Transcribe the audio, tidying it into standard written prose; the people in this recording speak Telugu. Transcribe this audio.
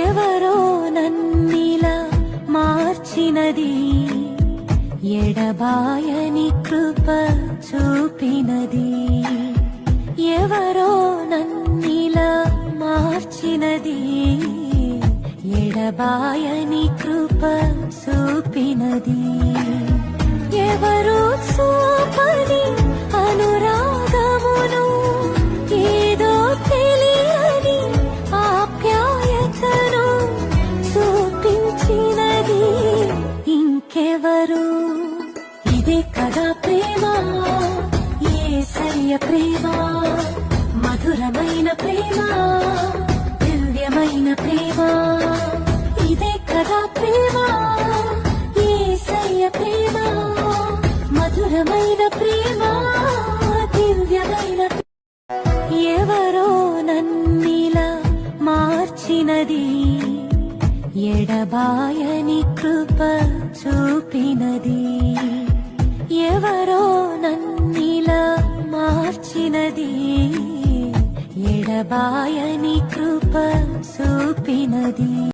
ఎవరో నన్నిలా మార్చినది, ఎడబాయని కృప చూపినది. ఎవరో నన్నిలా మార్చినది, ఎడబాయని కృప చూపినది. ఎవరు చూపని అనురాగమును, ఏదో తెలియని ఆప్యాయతను చూపించినది ఇంకెవరు? ఇదే కదా ప్రేమ, యేసయ్య ప్రేమ, మధురమైన ప్రేమ, దివ్యమైన ప్రేమ. ఇదే కదా ప్రేమ, యేసయ్య ప్రేమ, మధురమైన ప్రేమ, దివ్యమైన. ఎవరో నన్నిలా మార్చినది, ఎడబాయని కృప చూపినది. ఎవరో నన్నిలా మార్చినది, ఎడబాయని కృప చూపినది.